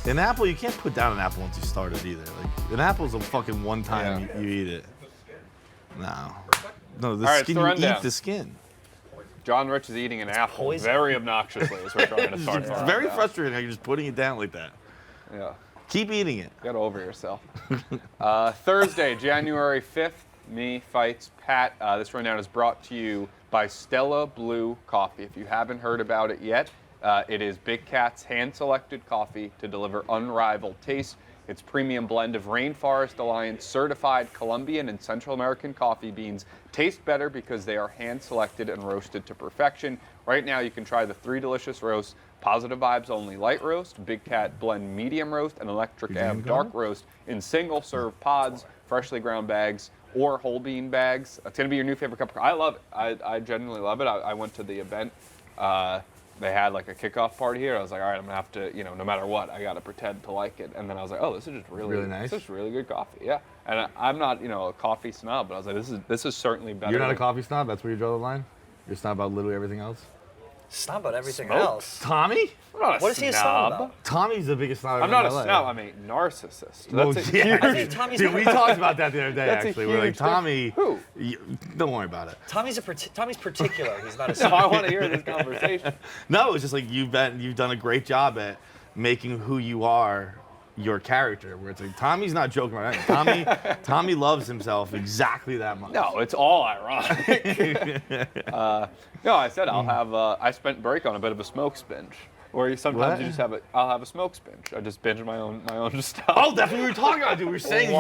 An apple, you can't put down an apple once you start it either. Like an apple's a fucking one time you eat it. No, the skin. You eat the skin. John Rich is eating an apple very obnoxiously as we're trying to start. It's very frustrating how you're just putting it down like that. Yeah. Keep eating it. Get over yourself. Thursday, January 5th, me, Feits, Pat. This rundown is brought to you by Stella Blue Coffee. If you haven't heard about it yet, it is Big Cat's hand-selected coffee to deliver unrivaled taste. Its premium blend of Rainforest Alliance certified Colombian and Central American coffee beans taste better because they are hand-selected and roasted to perfection. Right now, you can try the 3 delicious roasts: Positive Vibes Only Light Roast, Big Cat Blend Medium Roast, and Electric Ave Dark Roast in single-serve pods, freshly ground bags, or whole bean bags. It's going to be your new favorite cup of coffee. I love it. I genuinely love it. I went to the event. They had like a kickoff party here. I was like, all right, I'm gonna have to, no matter what, I gotta pretend to like it. And then I was like, oh, this is just really nice. This is really good coffee. Yeah. And I'm not, a coffee snob, but I was like, this is certainly better. You're not a coffee snob? That's where you draw the line? You're a snob about literally everything else? Snob about everything else. Tommy? I'm not a what is he a snob about? Tommy's the biggest snob I'm not a snob. I'm a narcissist. Well, that's yeah. I think Tommy's Dude, we talked about that the other day, actually. We're like, Tommy. Who? Don't worry about it. Tommy's particular. He's not a No, snob. I want to hear this conversation. No, it's just like you've done a great job at making who you are your character, where it's like Tommy's not joking about anything. Tommy loves himself exactly that much. No, it's all ironic. No, I said I'll have. I spent break on a bit of a smoke binge, where you sometimes you just have I'll have a smoke binge. I just binge my own stuff. Oh, that's what we were talking about, dude. We were saying you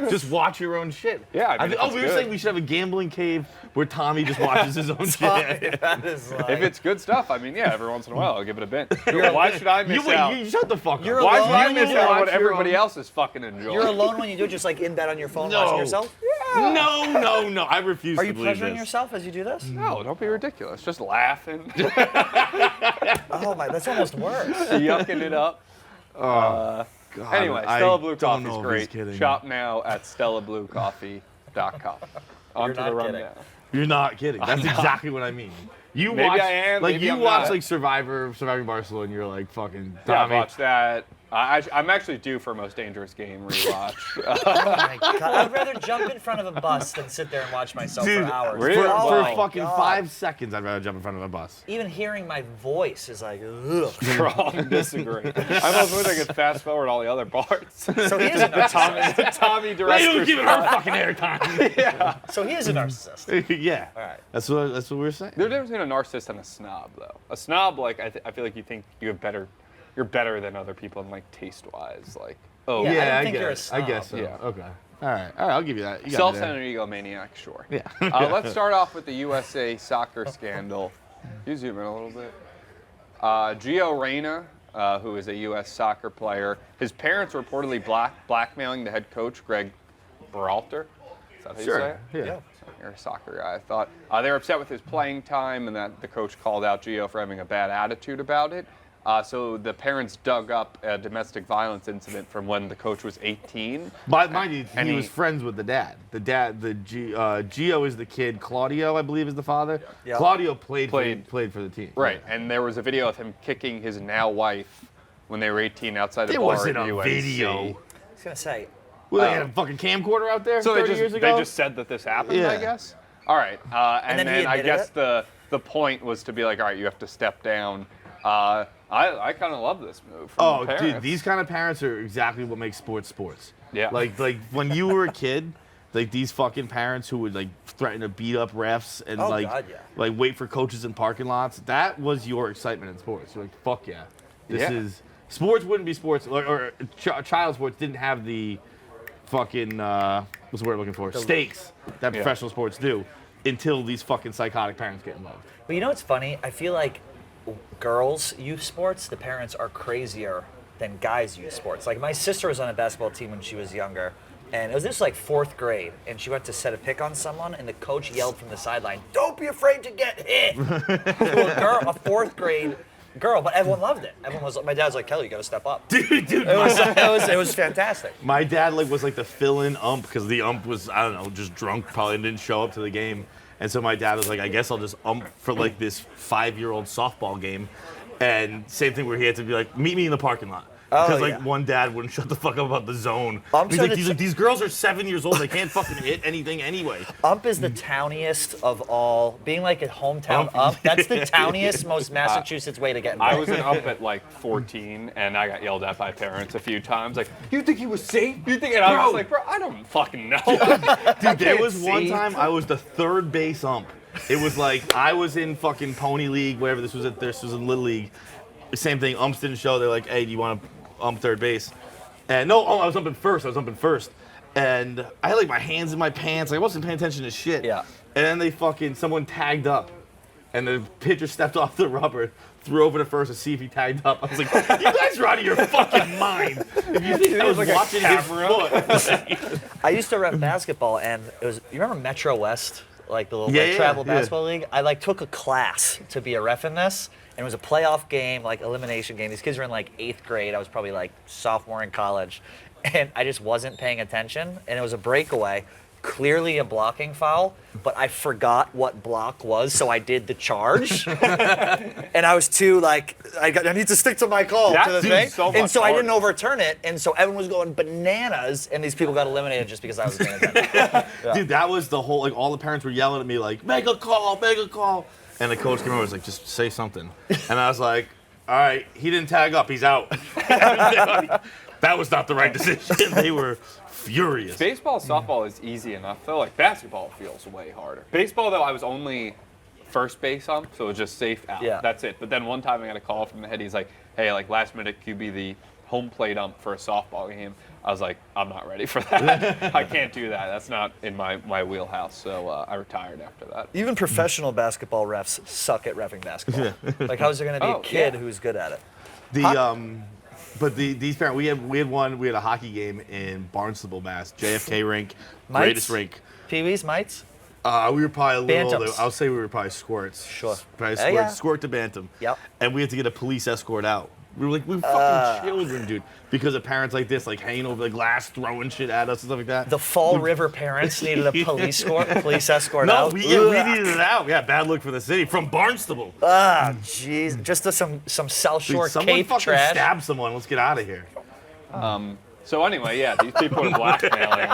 would just watch your own shit. Yeah, I mean, we were saying we should have a gambling cave where Tommy just watches his own shit. That is like... If it's good stuff, I mean, yeah, every once in a while I'll give it a binge. Why should I miss out? You shut the fuck up. Why should I miss out on what everybody else is fucking enjoying? You're alone when you do it, just like in bed on your phone watching yourself? Yeah. No. I refuse Are to you believe pleasuring this. yourself as you do this? No, don't be ridiculous. Just laughing. Oh my, that's almost worse. Yucking it up. God, Anyway, Stella Blue don't Coffee is know if great. he's kidding. Shop now at stellabluecoffee.com. On to the rundown. You're not kidding. That's exactly what I mean. You Maybe watch, I am, like maybe you I'm watch not. like Surviving Barcelona, and you're like fucking Yeah, Tommy. I watched that. I'm actually due for Most Dangerous Game rewatch. Oh my God. I'd rather jump in front of a bus than sit there and watch myself Dude, for hours. really? For Oh my fucking God. 5 seconds, I'd rather jump in front of a bus. Even hearing my voice is like, ugh. Strong disagree. I almost wish I could fast forward all the other parts. So he is a narcissist. The Tommy They director. don't give it her fucking airtime. Yeah. So he is a narcissist. Yeah. All right. That's what we were saying. There's a difference between a narcissist and a snob, though. A snob, like I feel like you think you're better than other people in like taste-wise, like. Oh, Yeah. I Yeah, don't I think you're a guess. I guess so. Yeah. Okay. All right, I'll give you that. You got me self-centered egomaniac, sure. there. Let's start off with the USA soccer scandal. Can you zoom in a little bit? Gio Reyna, who is a U.S. soccer player, his parents were reportedly blackmailing the head coach, Greg Berhalter. Is that how you say it? Yeah. You're a soccer guy, I thought. They were upset with his playing time and that the coach called out Gio for having a bad attitude about it. So the parents dug up a domestic violence incident from when the coach was 18. But mind you, And he he- was friends with the dad. Gio is the kid. Claudio, I believe, is the father. Yeah. Claudio played for the team. Right, and there was a video of him kicking his now wife when they were 18 outside a It bar wasn't at a UNC. video. I was going to say, Well, they had a fucking camcorder out there So 30 years they ago? just said that this happened, Yeah. I guess? All right, and then he then I admitted guess it? the point was to be like, all right, you have to step down. I kind of love this move from the parents. Dude, these kind of parents are exactly what makes sports. Yeah. Like when you were a kid, like these fucking parents who would like threaten to beat up refs and Oh, like God, yeah. like wait for coaches in parking lots. That was your excitement in sports. You're like, fuck yeah. This Yeah. is sports wouldn't be sports or child sports didn't have the fucking what's the word I'm looking for? Stakes that professional sports do until these fucking psychotic parents get involved. but you know what's funny? I feel like girls' youth sports, the parents are crazier than guys' youth sports. Like my sister was on a basketball team when she was younger, and it was just like 4th grade, and she went to set a pick on someone, and the coach yelled from the sideline, "Don't be afraid to get hit!" to a girl, a 4th grade girl, but everyone loved it. Everyone was. My dad's like, "Kelly, you got to step up." Dude, It was fantastic. my dad was like the fill-in ump because the ump was, I don't know, just drunk, probably didn't show up to the game. And so my dad was like, I guess I'll just ump for like this 5-year-old softball game. And same thing where he had to be like, meet me in the parking lot. Because yeah. one dad wouldn't shut the fuck up about the zone. I'm He's sure like, that's- these girls are 7 years old. They can't fucking hit anything anyway. Ump is the towniest of all. Being like a hometown ump, that's the towniest, most Massachusetts way to get involved. I was an ump at like 14, and I got yelled at by parents a few times. Like, you think he was safe? You think? And I was just like, bro, I don't fucking know. Dude, there was one time I was the third base ump. It was like I was in fucking Pony League, wherever this was in Little League. Same thing. Umps didn't show. They're like, hey, do you want to ump third base? And no, I was umping first. And I had like my hands in my pants. I wasn't paying attention to shit. Yeah. And then someone tagged up. And the pitcher stepped off the rubber, threw over to first to see if he tagged up. I was like, you guys are out of your fucking mind. If you think I was like a watching his foot. I used to rep basketball, and it was. You remember Metro West, like the little Yeah, travel yeah. basketball league? I like took a class to be a ref in this, and it was a playoff game, like elimination game. These kids were in like 8th grade. I was probably like sophomore in college, and I just wasn't paying attention, and it was a breakaway. Clearly a blocking foul, but I forgot what block was, so I did the charge. And I was too like, I need to stick to my call That to the seems thing. so And much so I didn't harder. overturn it, and so everyone was going bananas, and these people got eliminated just because I was paying attention. Dude, that was the whole, like, all the parents were yelling at me, like, make a call. And the coach came over and was like, just say something. And I was like, all right, he didn't tag up, he's out. That was not the right decision. They were furious. Baseball, softball is easy enough though. Like basketball feels way harder. Baseball though, I was only first base ump, so it was just safe out. Yeah. That's it. But then one time I got a call from the head. He's like, "Hey, like last minute, could you be the home plate ump for a softball game?" I was like, "I'm not ready for that. I can't do that. That's not in my wheelhouse." So I retired after that. Even professional basketball refs suck at reffing basketball. Like, how's there going to be Oh, a kid yeah. who's good at it? These parents, we had a hockey game in Barnstable, Mass, JFK rink, Mites? greatest rink. Peewees, mites? We were probably a little Bantams. older. I'll say we were probably squirts. Sure. Probably Yeah. squirt to bantam. Yep. And we had to get a police escort out. We were fucking children, dude. Because of parents like this, like hanging over the glass, throwing shit at us and stuff like that. The Fall River parents needed a police escort no, out. we needed it out. Yeah, bad look for the city. From Barnstable. Ah, jeez. Just some South Dude, Shore someone Cape fucking trash. stab someone. Let's get out of here. So anyway, yeah, these people are blackmailing.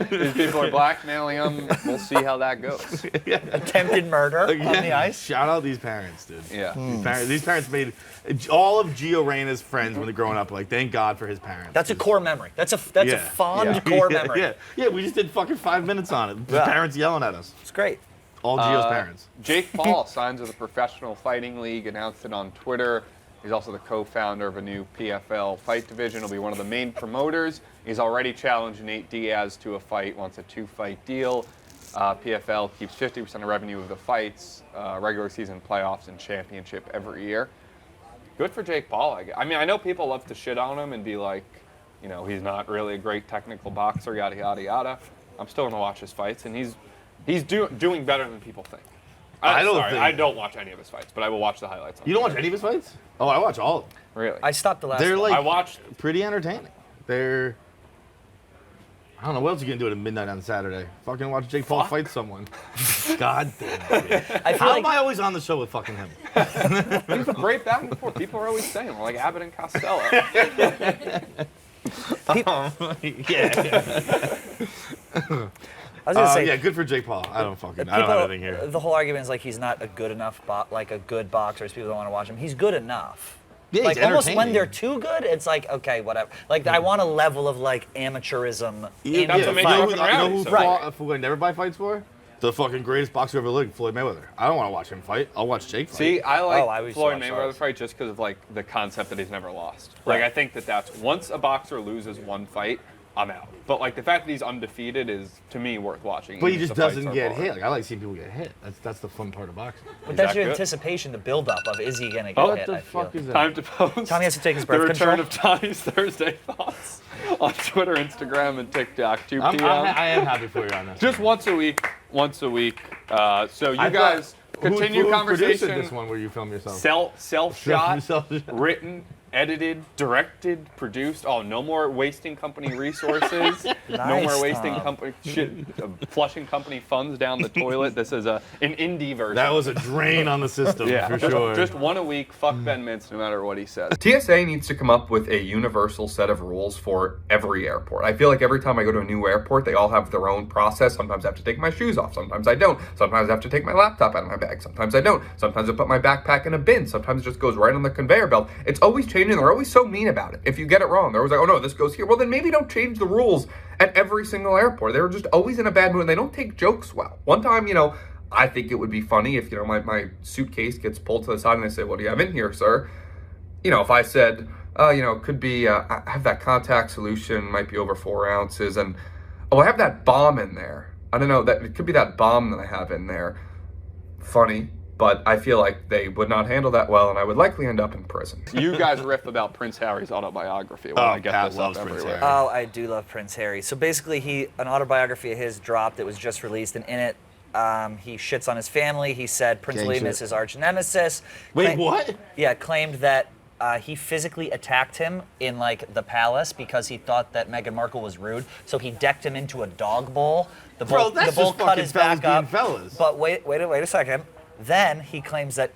These people are blackmailing them. We'll see how that goes. Attempted murder on the ice. Shout out these parents, dude. Yeah. These parents made all of Gio Reyna's friends when they're growing up. Like, thank God for his parents. That's a core memory. That's a fond core memory. Yeah, we just did fucking 5 minutes on it. The Yeah. parents yelling at us. It's great. All Gio's parents. Jake Paul signs with a professional fighting league, announced it on Twitter. He's also the co-founder of a new PFL fight division. He'll be one of the main promoters. He's already challenged Nate Diaz to a fight, wants a 2-fight deal. PFL keeps 50% of revenue of the fights, regular season playoffs, and championship every year. Good for Jake Paul. I mean, I know people love to shit on him and be like, you know, he's not really a great technical boxer, yada, yada, yada. I'm still going to watch his fights, and he's doing better than people think. I don't watch any of his fights, but I will watch the highlights. You don't watch any of his fights? Oh, I watch all of them. Really? I stopped the last They're one. like I watched. pretty entertaining. I don't know what else you can do at midnight on Saturday. Fucking watch Jake Paul fight someone. God damn it. I feel How like am I always on the show with fucking him? He's a great back and forth. People are always saying, we're like Abbott and Costello. I was gonna say, Yeah, good for Jake Paul. I don't have anything here. The whole argument is like he's not a good enough, like a good boxer. So people don't want to watch him. He's good enough. Yeah, like he's almost when entertaining. they're too good, it's like okay, whatever. Like I want a level of like amateurism. in That's the what makes fight. it You fucking know reality, who so- fought, who I never buy fights for? The fucking greatest boxer ever lived, Floyd Mayweather. I don't want to watch him fight. I'll watch Jake fight. See, I like I used to Floyd watch Mayweather those. fight just because of like the concept that he's never lost. Like Right. I think that's once a boxer loses one fight, I'm out. But like the fact that he's undefeated is to me worth watching. But he even if just the fights doesn't are get boring. hit. Like, I like seeing people get hit. That's the fun part of boxing. But that's that your good? anticipation, the build-up of is he gonna get Oh, hit? What the I feel. fuck is that? Time to post. Tommy has to take his the birth return control. of Tommy's Thursday thoughts on Twitter, Instagram, and TikTok. 2 p.m. I am happy for you on this. Just once a week. Once a week. So you I guys thought- continue who conversation. produced this one where you film yourself? Self shot, Self-shot. written edited, directed, produced. Oh, no more wasting company resources. No Nice, more wasting Tom. company flushing company funds down the toilet. This is an indie version. That was a drain on the system, for sure. Just one a week. Fuck Ben Mintz, no matter what he says. TSA needs to come up with a universal set of rules for every airport. I feel like every time I go to a new airport, they all have their own process. Sometimes I have to take my shoes off. Sometimes I don't. Sometimes I have to take my laptop out of my bag. Sometimes I don't. Sometimes I put my backpack in a bin. Sometimes it just goes right on the conveyor belt. It's always changing. They're always so mean about it. If you get it wrong, they're always like, oh no, this goes here. Well, then maybe don't change the rules at every single airport. They're just always in a bad mood and they don't take jokes well. One time, I think it would be funny if, my suitcase gets pulled to the side and they say, what do you have in here, sir? If I said, it could be, I have that contact solution, might be over 4 ounces, and, I have that bomb in there. I don't know, it could be that bomb that I have in there. Funny, but I feel like they would not handle that well, and I would likely end up in prison. You guys riff about Prince Harry's autobiography when I get Pat this up loves Prince everywhere. Harry. Oh, I do love Prince Harry. So basically, an autobiography of his dropped. It was just released, and in it, he shits on his family. He said Prince Gang William shit. is his arch nemesis. Wait, what? Yeah, claimed that he physically attacked him in the palace because he thought that Meghan-Markle was rude. So he decked him into a dog bowl. The Bro, bull, that's the bull just cut fucking his fellas back up. being fellas. But wait a second. Then he claims that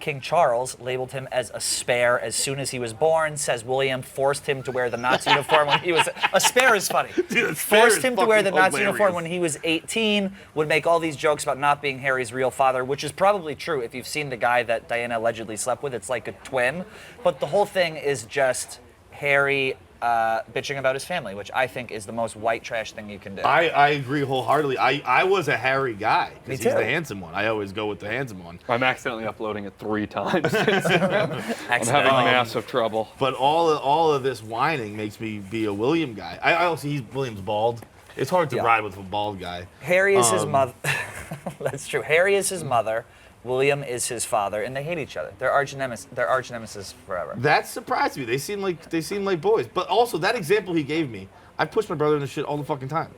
King Charles labeled him as a spare as soon as he was born. Says William forced him to wear the Nazi uniform when he was a spare is funny. Dude, a spare Forced is him to wear the fucking Nazi uniform hilarious. when he was 18. Would make all these jokes about not being Harry's real father, which is probably true if you've seen the guy that Diana allegedly slept with. It's like a twin. But the whole thing is just Harry bitching about his family, which I think is the most white trash thing you can do. I agree wholeheartedly. I was a Harry guy Me because he's too. the handsome one. I always go with the handsome one. I'm accidentally uploading it 3 times. I'm having Accidentally. massive trouble. But all of this whining makes me be a William guy. I also William's bald. It's hard to Yeah. ride with a bald guy. Harry is his mother. That's true. Harry is his mother. William is his father, and they hate each other. They're arch nemesis forever. That surprised me. They seem like boys. But also that example he gave me, I push my brother into shit all the fucking time.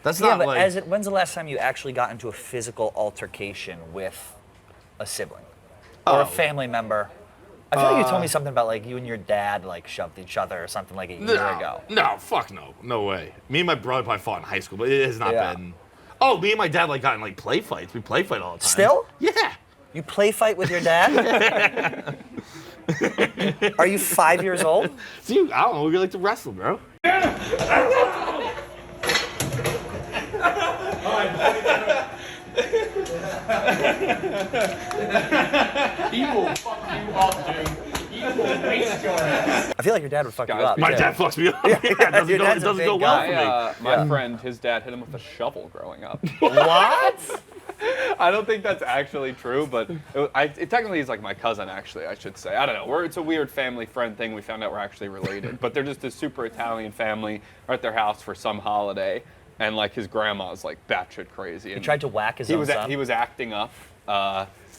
That's Yeah, not but like when's the last time you actually got into a physical altercation with a sibling or a family member? I feel like you told me something about you and your dad shoved each other or something a year ago. No, fuck no. No way. Me and my brother probably fought in high school, but it has not Yeah. been. Oh, me and my dad got in play fights. We play fight all the time. Still? Yeah. You play fight with your dad? Are you 5 years old? See, I don't know. We like to wrestle, bro. He will fuck you up, dude. He will waste your ass. I feel like your dad would fuck you Guys, up. My too. dad fucks me up. Yeah, it doesn't Your go, dad's it a doesn't big go well guy. for me. My friend, his dad hit him with a shovel growing up. What? I don't think that's actually true, but it technically is my cousin, actually, I should say. I don't know. It's a weird family friend thing. We found out we're actually related. But they're just a super Italian family. We're at their house for some holiday, and his grandma's batshit crazy. He tried to whack his he own was son? He was acting up,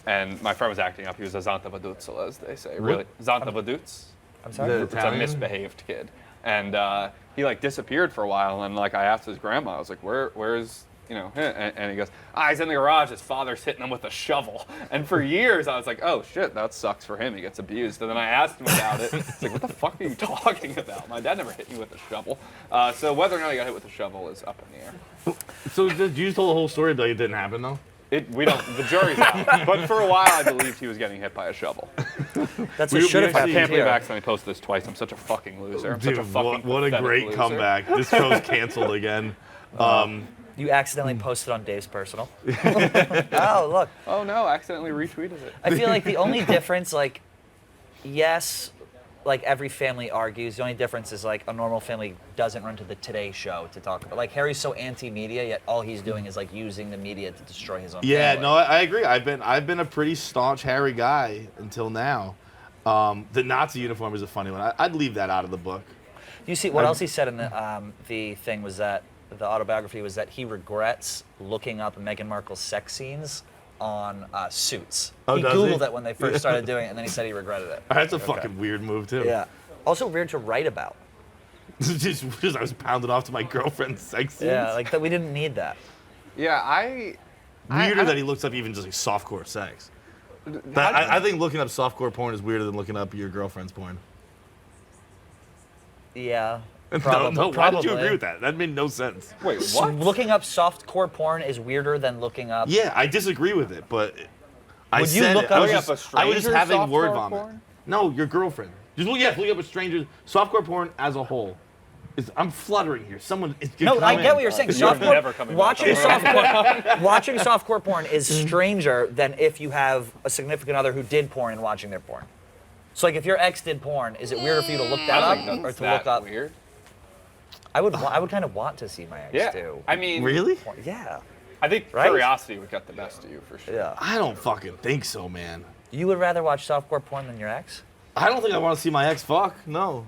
and my friend was acting up. He was a Zanta Vaduzzel, as they say. Really? Zanta Vaduz? I'm sorry? The It's a Italian? misbehaved kid. And he disappeared for a while, and I asked his grandma, I was like, where's and he goes, he's in the garage, his father's hitting him with a shovel. And for years I was like, oh shit, that sucks for him, he gets abused. And then I asked him about it. It's like, what the fuck are you talking about? My dad never hit me with a shovel. So whether or not he got hit with a shovel is up in the air. So did you tell the whole story, but it didn't happen though? The jury's out. But for a while I believed he was getting hit by a shovel. That's We- what should we have I actually- happened can't believe I here. accidentally posted this twice. I'm such a fucking loser. I'm Dude, such a fucking what a pathetic great loser. comeback. This show's canceled again. You accidentally posted on Dave's personal. Oh, look. Oh no, I accidentally retweeted it. I feel like the only difference, yes, every family argues. The only difference is a normal family doesn't run to the Today Show to talk about. Harry's so anti-media, yet all he's doing is using the media to destroy his own Yeah, family. no, I agree. I've been a pretty staunch Harry guy until now. The Nazi uniform is a funny one. I'd leave that out of the book. You see, what else he said in the thing was that the autobiography was that he regrets looking up Meghan Markle's sex scenes on Suits. Oh, He does Googled he? it when they first started doing it, and then he said he regretted it. That's a fucking weird move too. Yeah. Also weird to write about. just I was pounded off to my girlfriend's sex scenes. Yeah, that we didn't need that. Yeah, Weirder that he looks up even just softcore sex. I think looking up softcore porn is weirder than looking up your girlfriend's porn. Yeah. No, Probably. no. Why did you agree with that? That made no sense. Wait, So what? looking up softcore porn is weirder than looking up. Yeah, I disagree with it, but I Would you said look it. I was up a just having stranger's word softcore vomit. porn? No, your girlfriend. Just look up a stranger's softcore porn as a whole. I'm fluttering here. Someone is No, I get what you're saying. You're never coming back. Watching softcore porn is stranger than if you have a significant other who did porn and watching their porn. So like if your ex did porn, is it weirder for you to look that I up think or that's to look up? weird. I would kind of want to see my ex Yeah. too. I mean, Really? Yeah. I think Right? curiosity would get the best of you for sure. Yeah. I don't fucking think so, man. You would rather watch softcore porn than your ex? I don't think I want to see my ex fuck. No.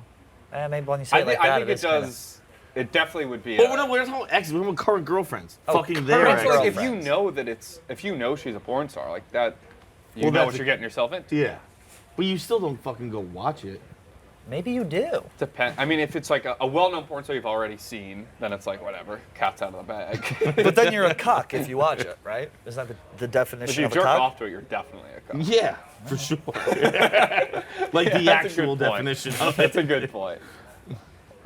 Maybe when you say it like that, I think it is kinda- does. It definitely would be. But we're not talking exes. We're talking about current girlfriends. Fucking current their But I feel like exes. if you girlfriends. know that if you know she's a porn star like that, you Well, know that's what a- you're getting yourself into. Yeah. But you still don't fucking go watch it. Maybe you do. Depend. I mean, if it's like a well-known porn star you've already seen, then it's like whatever, cat's out of the bag. But then you're a cuck if you watch it, right? Isn't that the if definition you of a jerk cuck? off to it, you're definitely a cuck. Yeah, for sure. Like the That's a actual good point. definition of That's it. a good point.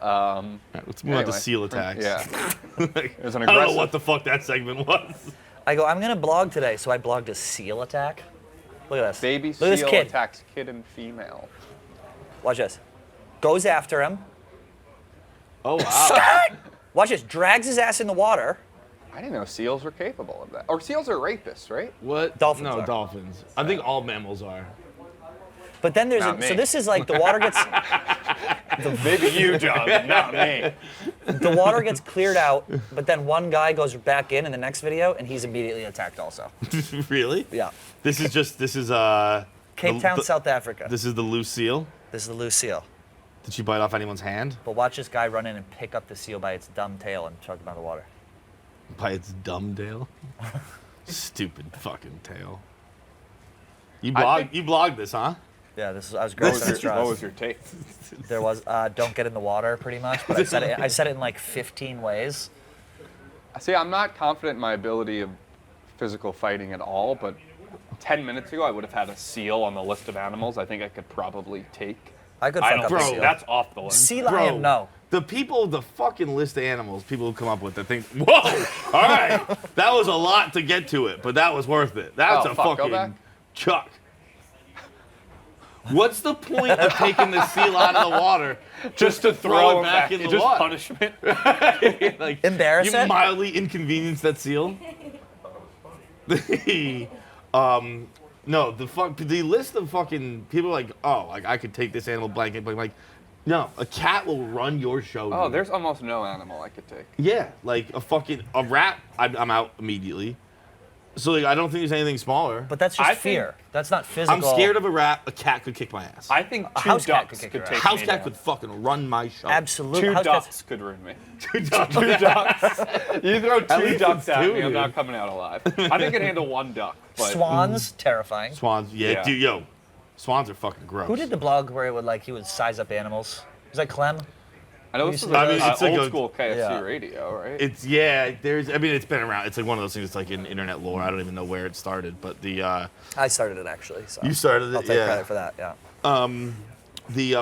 All right, let's move on to Anyway. seal attacks. Yeah. Like, There's an I don't know aggressive- what the fuck that segment was. I go, I'm gonna blog today, so I blogged a seal attack. Look at this. Baby Look at this seal kid. attacks kid and female. Watch this. Goes after him. Oh wow. Watch this. Drags his ass in the water. I didn't know seals were capable of that. Or seals are rapists, right? What? Dolphins No, are. dolphins. I think all mammals are. But then there's Not me. so this is like the water gets Maybe you, John, not me. the water gets cleared out, but then one guy goes back in the next video and he's immediately attacked also. Really? Yeah. This is Cape Town, the- South Africa. This is the loose seal. This is the loose seal. Did she bite off anyone's hand? But watch this guy run in and pick up the seal by its dumb tail and chuck him out of the water. By its dumb tail? Stupid fucking tail. You blogged this, huh? Yeah, I was What great. was, what was your take? There was don't get in the water pretty much, but I said it in like 15 ways. See, I'm not confident in my ability of physical fighting at all, but 10 minutes ago I would have had a seal on the list of animals I think I could probably take. I could I fuck don't up a Bro, think seal. that's off the list. Sea lion, no. The fucking list of animals people come up with that think, whoa, all right, that was a lot to get to it, but that was worth it. That's Oh, a fuck, go fucking back. chuck. What's the point of taking the seal out of the water just to throw it back in the just water? punishment. Like, Embarrass you it? mildly inconvenience that seal. No, the list of fucking people like, oh, like I could take this animal blanket, but like, no, a cat will run your show. Oh, dude. there's almost no animal I could take. Yeah, like a rat, I'm out immediately. So like, I don't think there's anything smaller. But that's just I think- fear. That's not physical. I'm scared of a rat. A cat could kick my ass. I think A two house cat ducks could kick could your take ass. House me cat down. could fucking run my show. Absolutely. Two House cats- ducks could ruin me. Two ducks. Two ducks. You throw two least ducks it's at two, me, I'm dude. not coming out alive. I think I can handle one duck. But Swans, terrifying. Swans, yeah, Yeah. dude, yo, swans are fucking gross. Who did the blog where he would size up animals? Was that Clem? I know this is I mean, it's like old a- school KFC Yeah. radio, right? It's it's been around. It's like one of those things. It's like in internet lore. I don't even know where it started, but I started it actually. So you started it. I'll take yeah. credit for that. Yeah.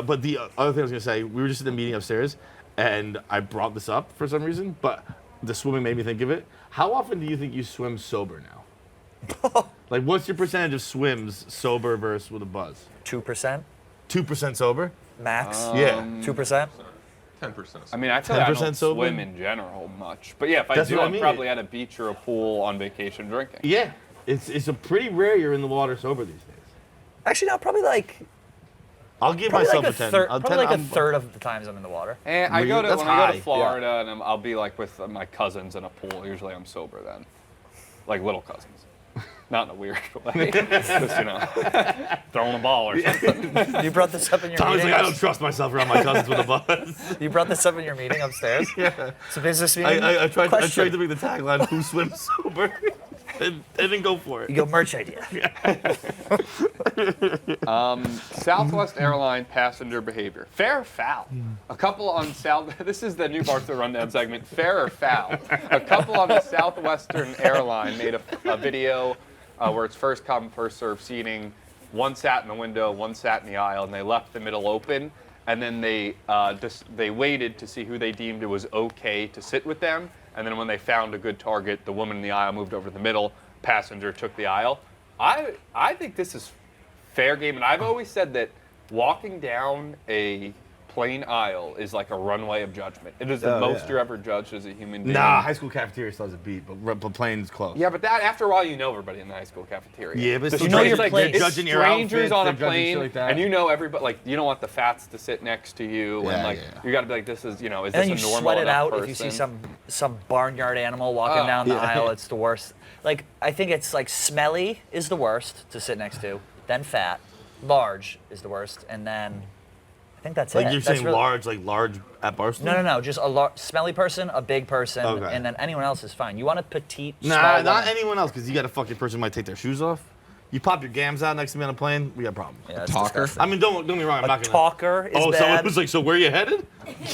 But the other thing I was gonna say, we were just in the meeting upstairs, and I brought this up for some reason, but the swimming made me think of it. How often do you think you swim sober now? Like, what's your percentage of swims sober versus with a buzz? 2%, 2% sober? max. Yeah. 2%. 10%. I mean, I feel like I 10% don't sober? swim in general much. But yeah, if I That's do, what I I'm mean. probably at a beach or a pool on vacation drinking. Yeah. It's a pretty rare you're in the water sober these days. Actually, no, probably like I'll give probably myself like a 10. third. I'll Probably 10 like a third of the times I'm in the water. And I Really? go to That's when I go high. to Florida, and I'll be like with my cousins in a pool. Usually, I'm sober then, like little cousins, not in a weird way. Just throwing a ball or something. You brought this up in your Tommy's meeting. like, I don't trust myself around my cousins with a buzz. You brought this up in your meeting upstairs. Yeah. It's a business meeting. I tried Question. to make the tagline, who swims sober? and didn't go for it. You go merch idea. Southwest Airline passenger behavior. Fair or foul? A couple on South. This is the new Barstool Rundown segment. Fair or foul? A couple on the Southwestern Airline made a video where it's first come, first served seating. One sat in the window, one sat in the aisle, and they left the middle open. and then they waited to see who they deemed it was okay to sit with them, and then when they found a good target, the woman in the aisle moved over to the middle, passenger took the aisle. I think this is fair game, and I've always said that walking down a plane aisle is like a runway of judgment. It is the most you're ever judged as a human being. Nah, high school cafeteria still has a beat, but plane's close. Yeah, but that after a while you know everybody in the high school cafeteria. Yeah, but So you know your it's place. it's Judging your strangers outfits, on a they're judging shit plane, like that. and you know everybody. Like you don't want the fats to sit next to you, and Yeah, like yeah. you got to be like, this is is And this then a you normal sweat it enough out person? if you see some barnyard animal walking down the aisle. It's the worst. Like I think it's like smelly is the worst to sit next to, then fat, large is the worst, and then I think that's Like it. you're That's saying really- large at Barstool? No, just a smelly person, a big person, Okay. and then anyone else is fine. You want a petite, Nah, small not woman. anyone else, because you got a fucking person who might take their shoes off. You pop your gams out next to me on a plane, we got problems. Yeah, that's Talker? disgusting. I mean, don't get me wrong, I'm A not gonna. talker is Oh, bad. someone was like, so where you headed?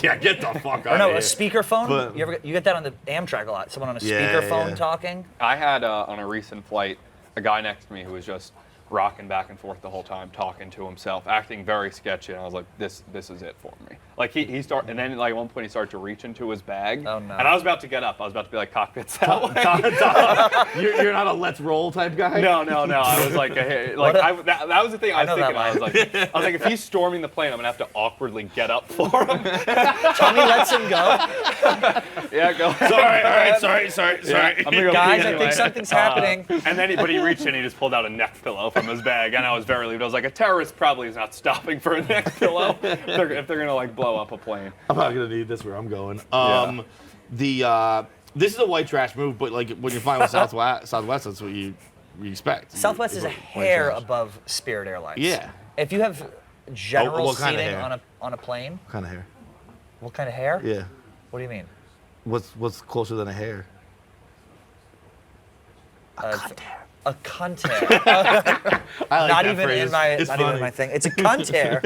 Yeah, get the fuck out Or no, of here. a speakerphone. But- You get that on the Amtrak a lot. Someone on a Yeah, speakerphone yeah. talking. I had on a recent flight a guy next to me who was just rocking back and forth the whole time, talking to himself, acting very sketchy, and I was like, this is it for me. Like he started, and then like at one point he started to reach into his bag, Oh, no. and I was about to get up. I was about to be like, cockpits that way. You're not a let's roll type guy? No. I was like, that was the thing I was know thinking. that I was like, if he's storming the plane, I'm gonna have to awkwardly get up for him. Tommy lets him go. Yeah, go. Sorry. I'm gonna go Guys, pee I anyway. think something's happening. And then he reached in, and he just pulled out a neck pillow from his bag, and I was very relieved. I was like, a terrorist probably is not stopping for a neck pillow if they're gonna like blow up a plane. I'm not gonna need this where I'm going. Yeah. This is a white trash move, but like when you're flying with Southwest, that's what you expect. Southwest is a White hair trash. above Spirit Airlines. Yeah. If you have general what kind of seating hair? on a plane, What kind of hair? what kind of hair? Yeah. What do you mean? What's closer than a hair? A cunt hair. I like not that even phrase. in my It's not even funny. in my thing. It's a cunt hair.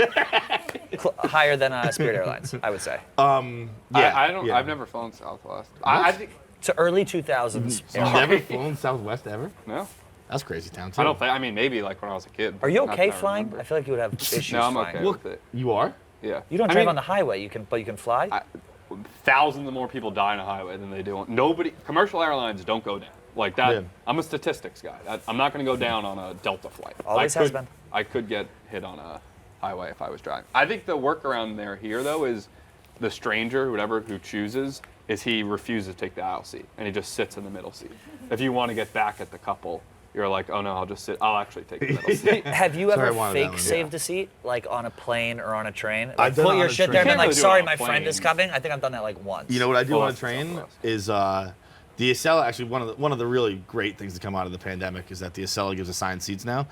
Higher than Spirit Airlines, I would say. Yeah. I don't. yeah. I've never flown Southwest. I think It's an early 2000s. You've never flown Southwest ever? no. That's crazy town too. I don't think. I mean, maybe like when I was a kid. Are you Not okay that I flying? remember. I feel like you would have issues No, I'm flying. okay with it. You are? Yeah. You don't I drive mean, on the highway, but you can fly? thousands of more people die on a highway than they do on. Commercial airlines don't go down. Like that. Yeah. I'm a statistics guy. I'm not going to go down on a Delta flight. Always has been. I could get hit on a highway if I was driving. I think the workaround there here though is the stranger, who chooses, is he refuses to take the aisle seat and he just sits in the middle seat. If you want to get back at the couple, you're like, oh no, I'll just sit. I'll actually take the middle seat. Have you Sorry, I ever wanted that fake one. saved a seat, like on a plane or on a train? Like, I've done put it your on a shit there and train. been like, You can't really sorry, do it on my a friend is plane. coming. I think I've done that like once. You know what I do Well, on a that's train Southwest. is the Acela. Actually, one of the really great things to come out of the pandemic is that the Acela gives assigned seats now.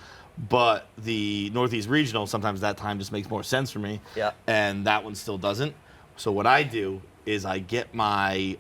But the Northeast Regional, sometimes that time just makes more sense for me. Yeah. And that one still doesn't. So what I do is I get my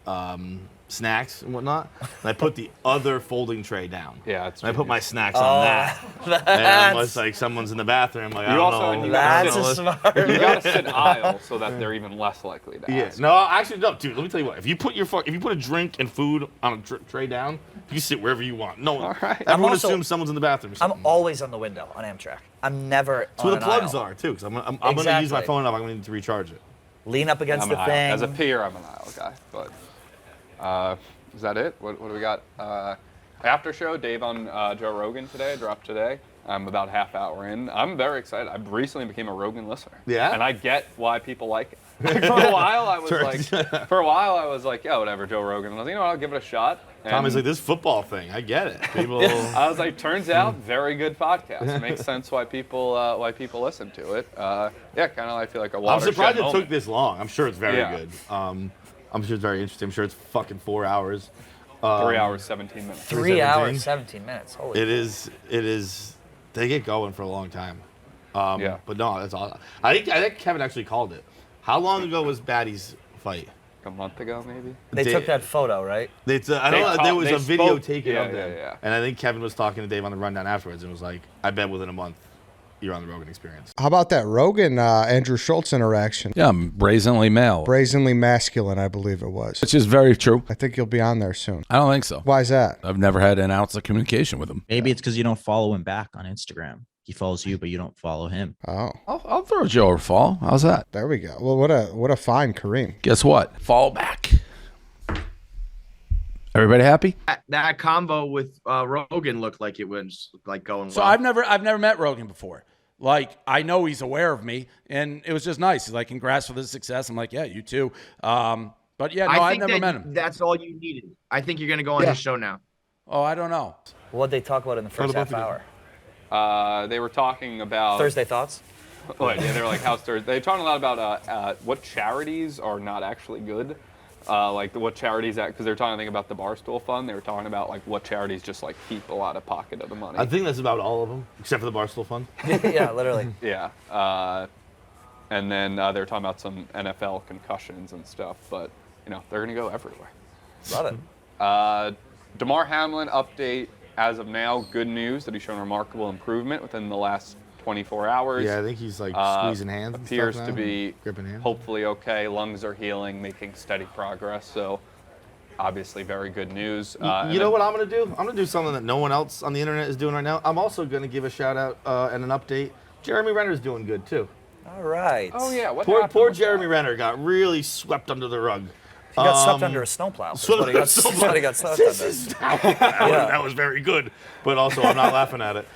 snacks and whatnot, and I put the other folding tray down. Yeah, it's And I put my genius. snacks on that. And unless like someone's in the bathroom, like I You don't also- know. you That's gotta a sit- smart. You gotta sit aisle so that they're even less likely to Yeah. ask. No, actually, no, dude. Let me tell you what. If you put a drink and food on a tray down, you sit wherever you want. No, All right. everyone also- assumes someone's in the bathroom. Or something. I'm always on the window on Amtrak. I'm never That's where on the an plugs aisle. are too, because I'm gonna use my Exactly. phone up. I'm gonna need to recharge it. Lean up against I'm the an aisle. thing. As a peer, I'm an aisle guy. But is that it? What do we got? After show, Dave on Joe Rogan today, dropped today. I'm about half hour in. I'm very excited. I recently became a Rogan listener. Yeah? And I get why people like it. Like, for a while, I was like, yeah, whatever, Joe Rogan. And I was like, you know what, I'll give it a shot. And Tommy's like, this football thing. I get it. People. I was like, turns out, very good podcast. Makes sense why people listen to it. Yeah, kind of I feel like a I'm watershed surprised it moment. took this long. I'm sure it's very Yeah. good. I'm sure it's very interesting. I'm sure it's fucking 4 hours. 3 hours, 17 minutes. 3 hours, 17? 17 minutes. Holy. It is. They get going for a long time. Yeah. But no, that's awesome. I think Kevin actually called it. How long ago was Batty's fight? A month ago, maybe. They took that photo, right? I don't know. There was they a video spoke- taken yeah, of them, yeah. and I think Kevin was talking to Dave on the rundown afterwards, and was like, "I bet within a month, you're on the Rogan Experience. How about that Rogan Andrew Schultz interaction? Yeah, I'm brazenly male. Brazenly masculine, I believe it was. Which is very true. I think you'll be on there soon. I don't think so. Why is that? I've never had an ounce of communication with him. Maybe it's because you don't follow him back on Instagram. He follows you, but you don't follow him. Oh, I'll throw Joe a fall. How's that? there we go. Well, what a find, Kareem. Guess what? Fall back. Everybody happy? That combo with Rogan looked like it was like going So well. I've never met Rogan before. Like, I know he's aware of me, and it was just nice. He's like, congrats for the success. I'm like, yeah, you too. But yeah, no, I've never met him. That's all you needed. I think you're gonna go on his show now. Oh, I don't know. What'd they talk about in the first half hour? They were talking about Thursday thoughts? Like, yeah, they were like, how's Thursday? They're talking a lot about what charities are not actually good. Like what charities, because they're talking about the Barstool Fund. They were talking about like what charities just like keep a lot of pocket of the money. I think that's about all of them, except for the Barstool Fund. Yeah, literally. Yeah. And then they were talking about some NFL concussions and stuff, but you know, they're gonna go everywhere. Love it. Damar Hamlin update as of now. Good news that he's shown remarkable improvement within the last 24 hours. Yeah, I think he's like squeezing hands. Appears and to stuff now, be gripping hands. hopefully okay. Lungs are healing, making steady progress. So obviously very good news. You know what I'm gonna do? I'm gonna do something that no one else on the internet is doing right now. I'm also gonna give a shout out and an update. Jeremy Renner's doing good too. All right. Oh yeah, what Poor happened with Jeremy that? Renner got really swept under the rug. He got swept under a snowplow. That's what he got swept under. That was very good, but also I'm not laughing at it.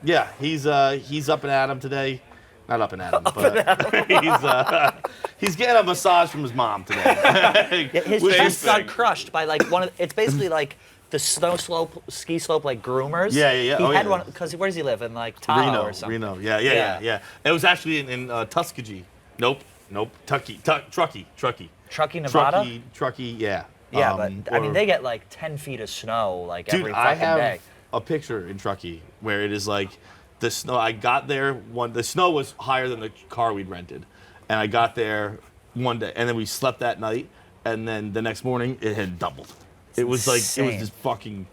Yeah, he's up and at him today. Not up and at him, but he's getting a massage from his mom today. Yeah, his chest got crushed by like one of. It's basically like the ski slope, like groomers. Yeah. He had one because where does he live in like Tahoe or something? Reno. Yeah. It was actually in Tuskegee. Nope. Truckee, Nevada. Truckee, yeah. Yeah, but I mean they get like 10 feet of snow like every fucking I have day. a picture in Truckee where it is like the snow. I got there the snow was higher than the car we'd rented, and I got there one day, and then we slept that night, and then the next morning it had doubled. It was like it was this fucking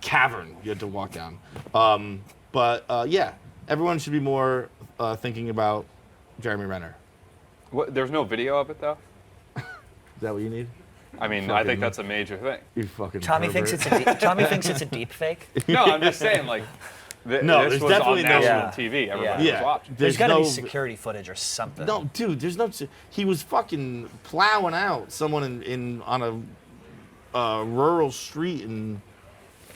cavern you had to walk down. Yeah, everyone should be more thinking about Jeremy Renner. There's no video of it though. Is that what you need? I mean, I think that's a major thing. You fucking Tommy pervert. thinks it's a deep fake. No, I'm just saying like. No, this there's was definitely on no- national TV. Everybody was watching. There's got to be security footage or something. No, dude, there's no. He was fucking plowing out someone on a rural street in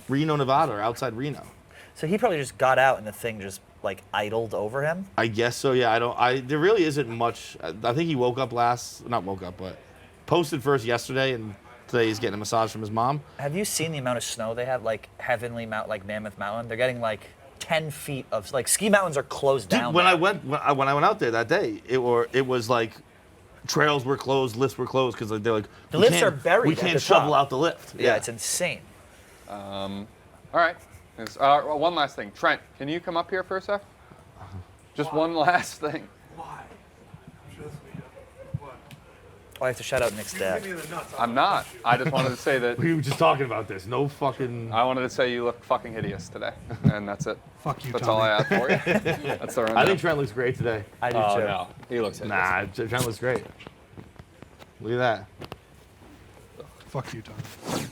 Reno, Nevada, or outside Reno. So he probably just got out and the thing just like idled over him. I guess so. Yeah, there really isn't much. I think he but posted first yesterday, and today he's getting a massage from his mom. Have you seen the amount of snow they have? Like Heavenly Mount, like Mammoth Mountain. They're getting like 10 feet of like ski mountains are closed Dude, down. when now. I went out there that day, it was like trails were closed, lifts were closed because they're like The lifts are buried. We at can't the shovel top. out the lift. Yeah, it's insane. All right. One last thing. Trent, can you come up here for a sec? Just one last thing. Oh, I have to shout out Nick's dad. I'm not. I just wanted to say that. We were just talking about this. No fucking. I wanted to say you look fucking hideous today, and that's it. Fuck you, That's Tommy. all I have for you. That's the rundown. I think Trent looks great today. I do Oh too. no, he looks hideous. Nah, Trent looks great. Look at that. Fuck you, Tommy.